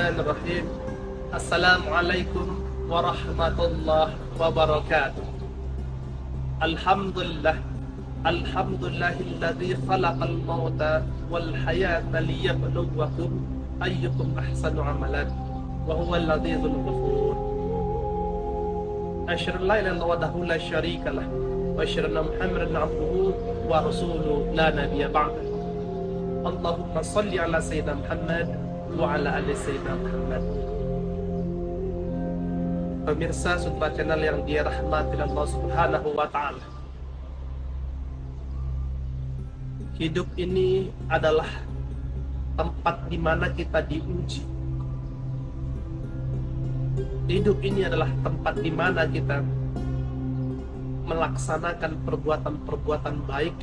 Bismillahirrahmanirrahim. Assalamualaikum warahmatullahi wabarakatuh. Alhamdulillah. Alhamdulillahilladzi khalaqal mauta wal hayata liyabluwakum ayyukum ahsanu amalan wa huwal ladzizul ghafur. Asyhadu an la ilaha illallah wahdahu la syarikalah wa asyhadu anna Muhammadan abduhu wa rasuluhu la nabiyya ba'dahu. Allahumma shalli ala sayyidina Muhammad wa ala ali sayyidina Muhammad. Pemirsa Sutba Channel yang dirahmati Allah Subhanahu wa taala. Hidup ini adalah tempat di mana kita diuji. Hidup ini adalah tempat di mana kita melaksanakan perbuatan-perbuatan baik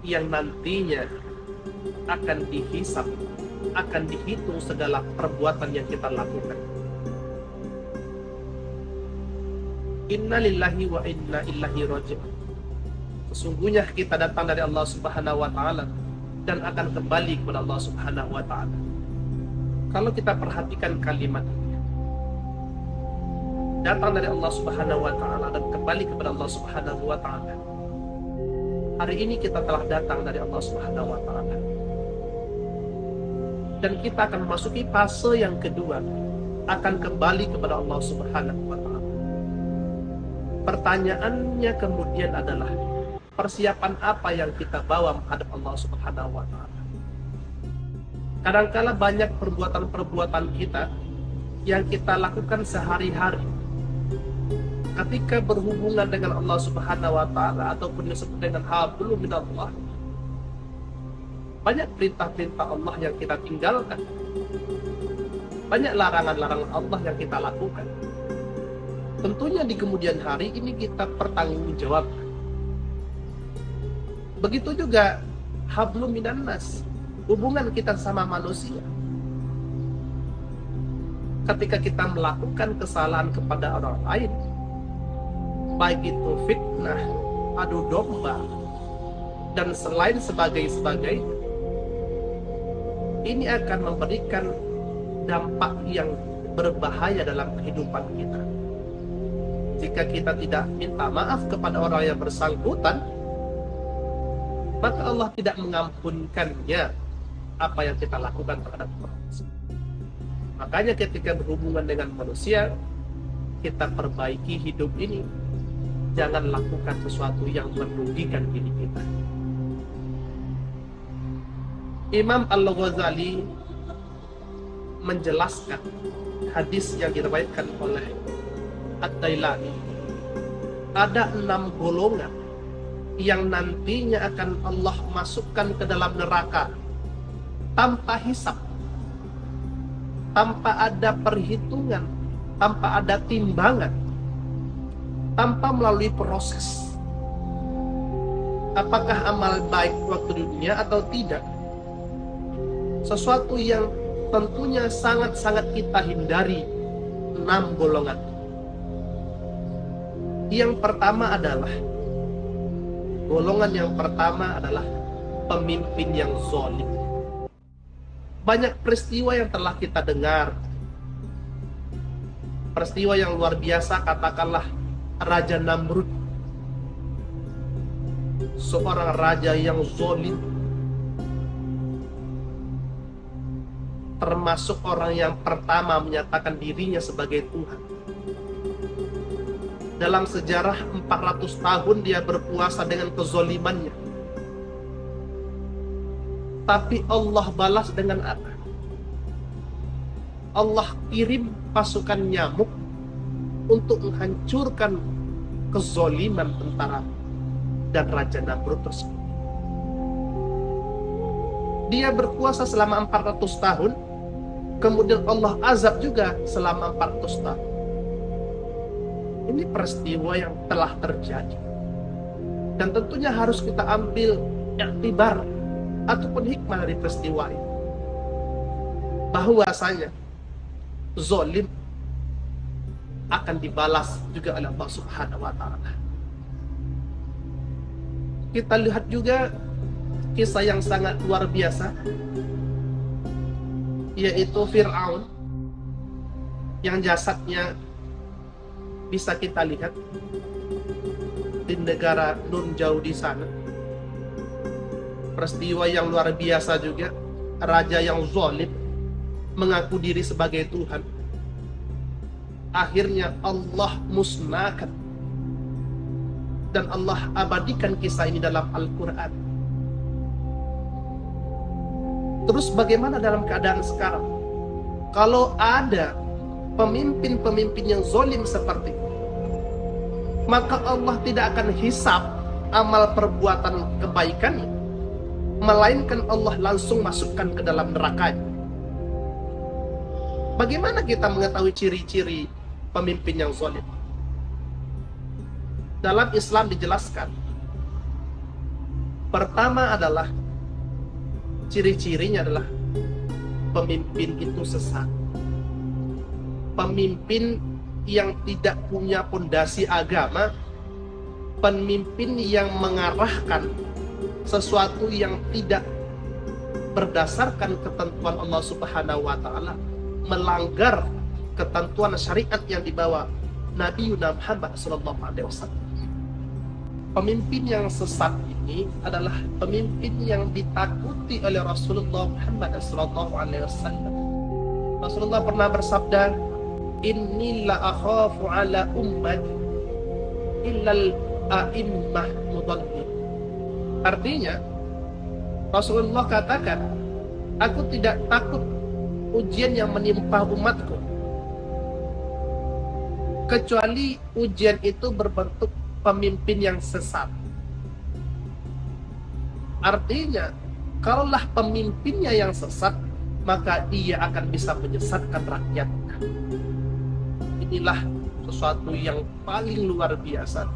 yang nantinya akan dihisab, akan dihitung segala perbuatan yang kita lakukan. Inna lillahi wa inna ilaihi raji'un. Sesungguhnya kita datang dari Allah Subhanahu wa taala dan akan kembali kepada Allah Subhanahu wa taala. Kalau kita perhatikan kalimat ini, datang dari Allah Subhanahu wa taala dan kembali kepada Allah Subhanahu wa taala. Hari ini kita telah datang dari Allah Subhanahu wa taala. Dan kita akan memasuki fase yang kedua, akan kembali kepada Allah Subhanahu wa taala. Pertanyaannya kemudian adalah, persiapan apa yang kita bawa menghadap Allah Subhanahu wa taala? Kadangkala banyak perbuatan-perbuatan kita yang kita lakukan sehari-hari ketika berhubungan dengan Allah Subhanahu wa taala ataupun disebut dengan hablum minallah. Banyak perintah-perintah Allah yang kita tinggalkan. Banyak larangan-larangan Allah yang kita lakukan. Tentunya di kemudian hari ini kita pertanggungjawabkan. Begitu juga hablum minannas, hubungan kita sama manusia. Ketika kita melakukan kesalahan kepada orang lain, baik itu fitnah, adu domba, dan selain sebagainya, ini akan memberikan dampak yang berbahaya dalam kehidupan kita. Jika kita tidak minta maaf kepada orang yang bersangkutan, maka Allah tidak mengampunkannya apa yang kita lakukan terhadap orang. Makanya ketika berhubungan dengan manusia, kita perbaiki hidup ini. Jangan lakukan sesuatu yang merugikan diri kita. Imam Al-Ghazali menjelaskan hadis yang diriwayatkan oleh Ad-Dailani. Ada 6 golongan yang nantinya akan Allah masukkan ke dalam neraka tanpa hisab, tanpa ada perhitungan, tanpa ada timbangan, tanpa melalui proses apakah amal baik waktu dunia atau tidak. Sesuatu yang tentunya sangat-sangat kita hindari. 6 golongan. Yang pertama adalah, golongan yang pertama adalah pemimpin yang zalim. Banyak peristiwa yang telah kita dengar. Peristiwa yang luar biasa, katakanlah Raja Namrud, seorang raja yang zalim, termasuk orang yang pertama menyatakan dirinya sebagai Tuhan. Dalam sejarah 400 tahun dia berpuasa dengan kezalimannya. Tapi Allah balas dengan apa? Allah kirim pasukan nyamuk untuk menghancurkan kezaliman tentara dan Raja Namrud tersebut. Dia berpuasa selama 400 tahun, kemudian Allah azab juga selama 400 tahun. Ini peristiwa yang telah terjadi. Dan tentunya harus kita ambil iktibar ataupun hikmah dari peristiwa ini. Bahwasanya zalim akan dibalas juga oleh Allah Subhanahu wa taala. Kita lihat juga kisah yang sangat luar biasa yaitu Fir'aun, yang jasadnya bisa kita lihat di negara Nun jauh di sana. Peristiwa yang luar biasa juga, raja yang zalim mengaku diri sebagai Tuhan. Akhirnya Allah musnahkan dan Allah abadikan kisah ini dalam Al-Quran. Terus bagaimana dalam keadaan sekarang? Kalau ada pemimpin-pemimpin yang zalim seperti itu, maka Allah tidak akan hisab amal perbuatan kebaikannya, melainkan Allah langsung masukkan ke dalam nerakanya. Bagaimana kita mengetahui ciri-ciri pemimpin yang zalim? Dalam Islam dijelaskan, pertama adalah ciri-cirinya adalah pemimpin itu sesat. Pemimpin yang tidak punya pondasi agama, pemimpin yang mengarahkan sesuatu yang tidak berdasarkan ketentuan Allah Subhanahu wa taala, melanggar ketentuan syariat yang dibawa Nabi Muhammad SAW. Pemimpin yang sesat ini adalah pemimpin yang ditakuti oleh Rasulullah Muhammad SAW. Rasulullah pernah bersabda, "Inni la akhafu ala ummati illal a'immah mudallin." Artinya, Rasulullah katakan, aku tidak takut ujian yang menimpa umatku, kecuali ujian itu berbentuk pemimpin yang sesat. Artinya, kalaulah pemimpinnya yang sesat, maka ia akan bisa menyesatkan rakyatnya. Inilah sesuatu yang paling luar biasa.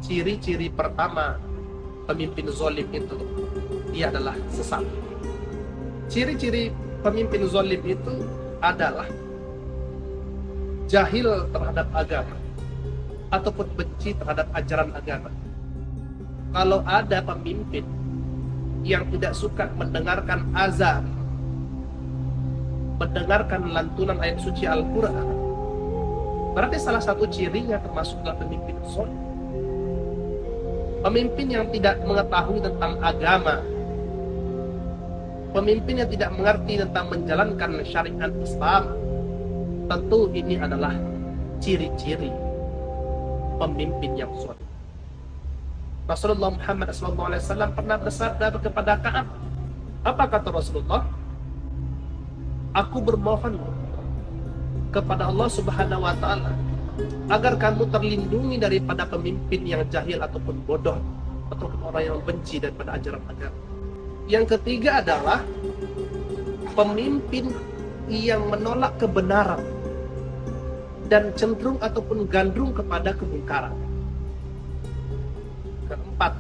Ciri-ciri pertama pemimpin zalim itu, dia adalah sesat. Ciri-ciri pemimpin zalim itu adalah jahil terhadap agama ataupun benci terhadap ajaran agama. Kalau ada pemimpin yang tidak suka mendengarkan azan, mendengarkan lantunan ayat suci Al-Quran, berarti salah satu cirinya termasuklah pemimpin zalim. Pemimpin yang tidak mengetahui tentang agama, pemimpin yang tidak mengerti tentang menjalankan syariat Islam, tentu ini adalah ciri-ciri pemimpin yang zalim. Rasulullah Muhammad SAW pernah bersabda kepada Ka'ab. Apa kata Rasulullah? Aku bermohon kepada Allah Subhanahu wa taala agar kamu terlindungi daripada pemimpin yang jahil ataupun bodoh, ataupun orang yang benci daripada ajaran agama. Yang ketiga adalah pemimpin yang menolak kebenaran dan cenderung ataupun gandrung kepada kemungkaran. Keempat,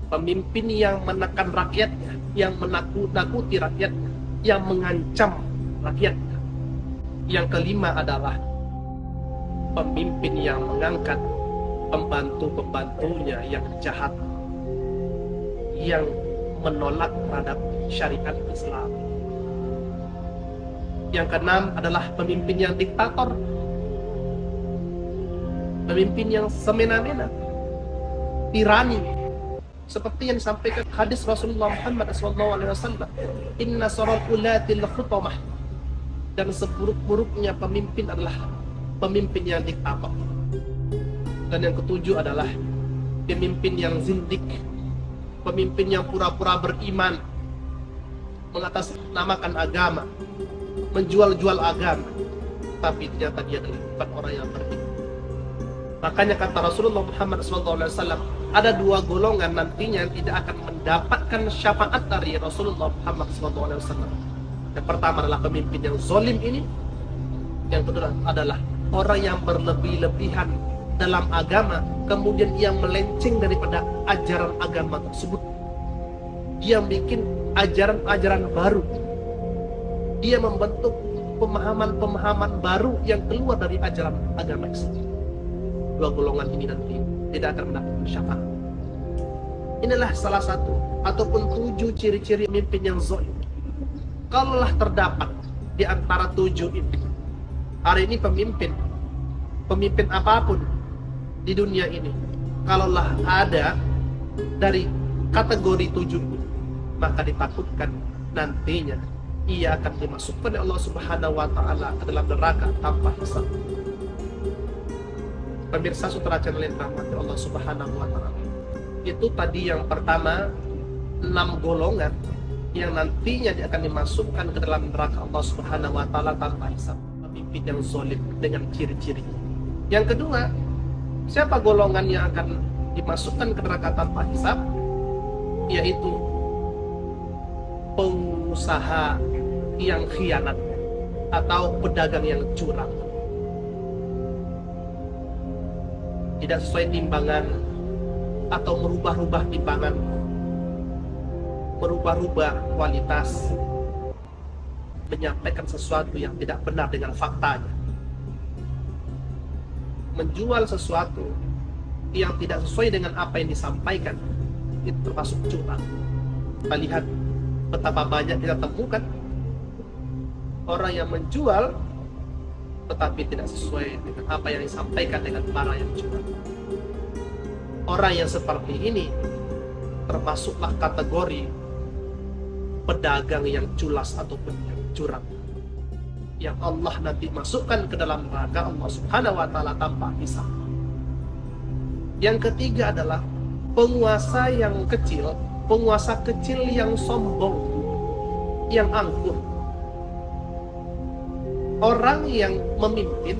pemimpin yang menekan rakyatnya, yang menakut-nakuti rakyatnya, yang mengancam rakyatnya. Yang kelima adalah pemimpin yang mengangkat pembantu-pembantunya yang jahat, yang menolak terhadap syariat Islam. Yang keenam adalah pemimpin yang diktator, pemimpin yang semena-mena, tirani, seperti yang disampaikan hadis Rasulullah Muhammad SAW, inna saral ulatil khutamah, dan seburuk-buruknya pemimpin adalah pemimpin yang diktator. Dan yang ketujuh adalah pemimpin yang zindik, pemimpin yang pura-pura beriman, mengatasnamakan agama, menjual-jual agama, tapi ternyata dia adalah bukan orang yang beriman. Makanya kata Rasulullah Muhammad SAW, ada dua golongan nantinya yang tidak akan mendapatkan syafaat dari Rasulullah Muhammad SAW. Yang pertama adalah pemimpin yang zalim ini. Yang kedua adalah orang yang berlebih-lebihan dalam agama, kemudian ia melenceng daripada ajaran agama tersebut. Dia bikin ajaran-ajaran baru. Dia membentuk pemahaman-pemahaman baru yang keluar dari ajaran agama Islam. Dua golongan ini nanti tidak akan mendapatkan syafaat. Inilah salah satu ataupun 7 ciri-ciri pemimpin yang zalim. Kalaulah terdapat di antara 7 ini. Hari ini pemimpin apapun di dunia ini, kalaulah ada dari kategori 7 ini, maka ditakutkan nantinya ia akan dimasukkan oleh Allah Subhanahu wa Ta'ala ke dalam neraka tanpa hisab. Pemirsa Sutra Channel yang dirahmati Allah Subhanahu wa Ta'ala, itu tadi yang pertama, 6 golongan yang nantinya dia akan dimasukkan ke dalam neraka Allah Subhanahu wa Ta'ala tanpa hisab. Pemimpin yang zalim dengan ciri-cirinya. Yang kedua, siapa golongan yang akan dimasukkan ke neraka tanpa hisab? Yaitu pengusaha yang khianat atau pedagang yang curang, tidak sesuai timbangan atau merubah-rubah timbangan, merubah-rubah kualitas, menyampaikan sesuatu yang tidak benar dengan faktanya, menjual sesuatu yang tidak sesuai dengan apa yang disampaikan, itu termasuk curang. Kita lihat betapa banyak kita temukan orang yang menjual tetapi tidak sesuai dengan apa yang disampaikan dengan para yang curang. Orang yang seperti ini termasuklah kategori pedagang yang culas ataupun yang curang, yang Allah nanti masukkan ke dalam neraka Allah Subhanahu wa Ta'ala tanpa hisab. Yang ketiga adalah penguasa yang kecil, penguasa kecil yang sombong, yang angkuh. Orang yang memimpin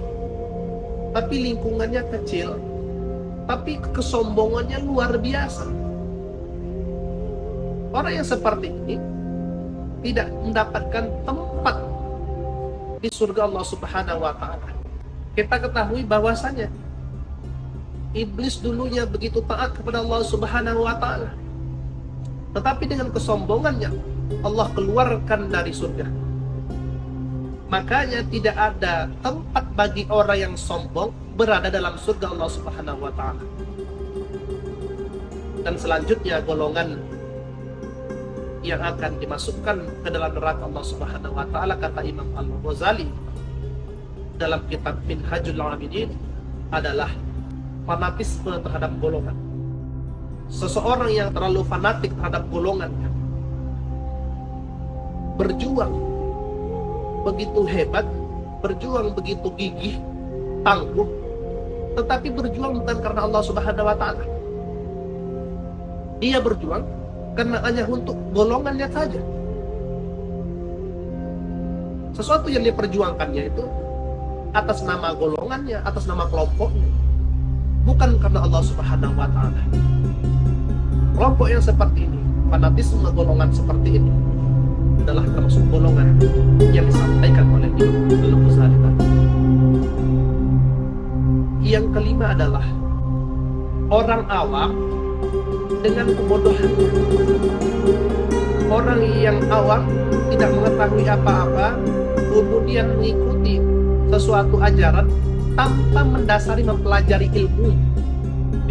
tapi lingkungannya kecil, tapi kesombongannya luar biasa. Orang yang seperti ini tidak mendapatkan tempat di surga Allah Subhanahu wa Ta'ala. Kita ketahui bahwasanya iblis dulunya begitu taat kepada Allah Subhanahu wa Ta'ala, tetapi dengan kesombongannya Allah keluarkan dari surga. Makanya tidak ada tempat bagi orang yang sombong berada dalam surga Allah Subhanahu wa Ta'ala. Dan selanjutnya golongan yang akan dimasukkan ke dalam neraka Allah Subhanahu wa Ta'ala, kata Imam Al-Ghazali dalam kitab Minhajul Abidin, adalah fanatisme terhadap golongan. Seseorang yang terlalu fanatik terhadap golongannya, berjuang begitu hebat, berjuang begitu gigih, tangguh, tetapi berjuang bukan karena Allah Subhanahu wa Ta'ala. Dia berjuang karena hanya untuk golongannya saja. Sesuatu yang dia perjuangkannya itu atas nama golongannya, atas nama kelompoknya, bukan karena Allah Subhanahu wa Ta'ala. Kelompok yang seperti ini, fanatisme golongan seperti ini, adalah termasuk golongan yang disampaikan oleh Imam Al-Ghazali tadi. Yang kelima adalah orang awam dengan kebodohannya. Orang yang awam tidak mengetahui apa-apa, kemudian mengikuti sesuatu ajaran tanpa mendasari mempelajari ilmu.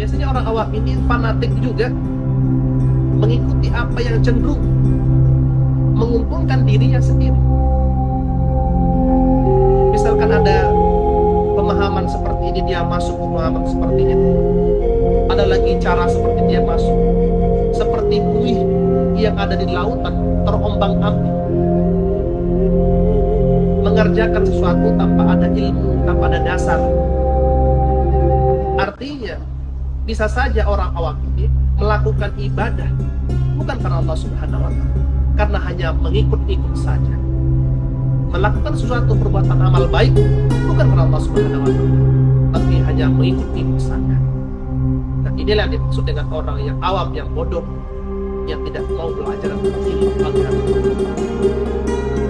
Biasanya orang awam ini fanatik juga, mengikuti apa yang cenderung menguntungkan dirinya sendiri. Misalkan ada pemahaman seperti ini, dia masuk pemahaman seperti itu. Ada lagi cara seperti dia masuk, seperti buih yang ada di lautan terombang-ambing, mengerjakan sesuatu tanpa ada ilmu, tanpa ada dasar. Artinya bisa saja orang awam ini melakukan ibadah bukan karena Allah Subhanahu wa Ta'ala, karena hanya mengikut-ikut saja. Melakukan sesuatu perbuatan amal baik bukan karena Allah Subhanahu wa Ta'ala, tapi hanya mengikut-ikut saja. Dan inilah yang dimaksud dengan orang yang awam, yang bodoh, yang tidak mau belajar ilmu agama.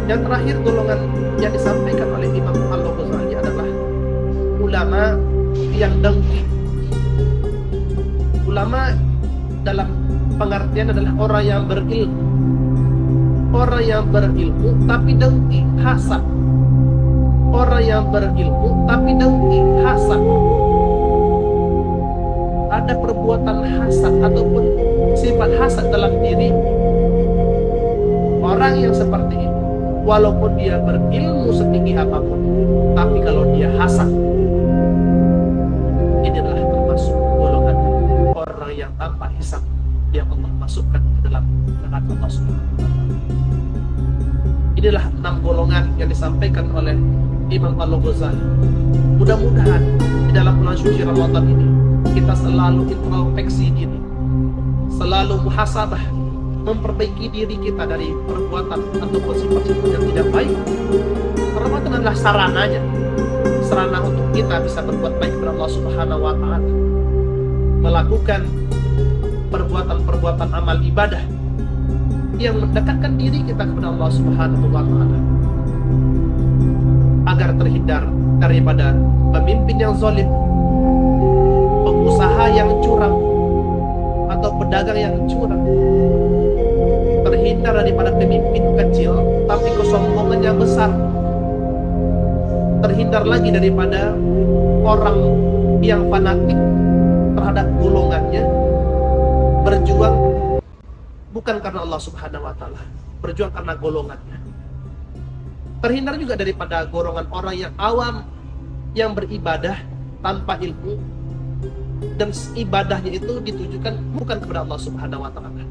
Yang terakhir, golongan yang disampaikan oleh Imam Al-Ghazali adalah ulama yang dengki. Ulama dalam pengertian adalah orang yang berilmu. Orang yang berilmu tapi dengki, hasad. Orang yang berilmu tapi dengki, hasad. Ada perbuatan hasad ataupun sifat hasad dalam diri. Orang yang seperti ini walaupun dia berilmu setinggi apapun, tapi kalau dia hasad, inilah termasuk golongan orang yang tanpa hisab yang Allah masukkan ke dalam neraka Allah Subhanahu wa Ta'ala. Inilah 6 golongan yang disampaikan oleh Imam Al-Ghazali. Mudah-mudahan di dalam bulan suci Ramadan ini kita selalu introspeksi diri, selalu muhasabah, memperbaiki diri kita dari perbuatan ataupun sifat-sifat yang tidak baik. Ramadan adalah sarana untuk kita bisa berbuat baik kepada Allah Subhanahu wa Ta'ala, melakukan perbuatan-perbuatan amal ibadah yang mendekatkan diri kita kepada Allah Subhanahu wa Ta'ala, agar terhindar daripada pemimpin yang zalim, pengusaha yang curang, atau pedagang yang curang, terhindar daripada pemimpin kecil tapi kesombongannya besar, terhindar lagi daripada orang yang fanatik terhadap golongannya, berjuang bukan karena Allah Subhanahu wa Ta'ala, berjuang karena golongannya. Terhindar juga daripada golongan orang yang awam, yang beribadah tanpa ilmu, dan ibadahnya itu ditujukan bukan kepada Allah Subhanahu wa Ta'ala.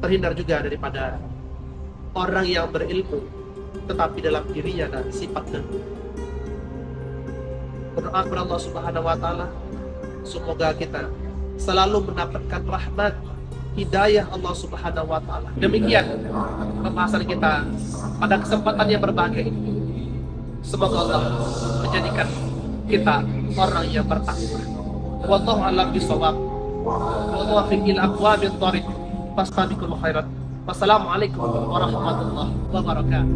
Terhindar juga daripada orang yang berilmu tetapi dalam dirinya ada sifat dengki. Berdoa kepada Allah Subhanahu wa Ta'ala, semoga kita selalu mendapatkan rahmat hidayah Allah Subhanahu wa Ta'ala. Demikian pembahasan kita pada kesempatan yang berbahagia ini. Semoga Allah menjadikan kita orang yang bertakwa. Wallahu a'lam bishawab. Wallahu fi al-aqwamit thariq. Fastabiqul khairat. Wassalamualaikum warahmatullahi wabarakatuh.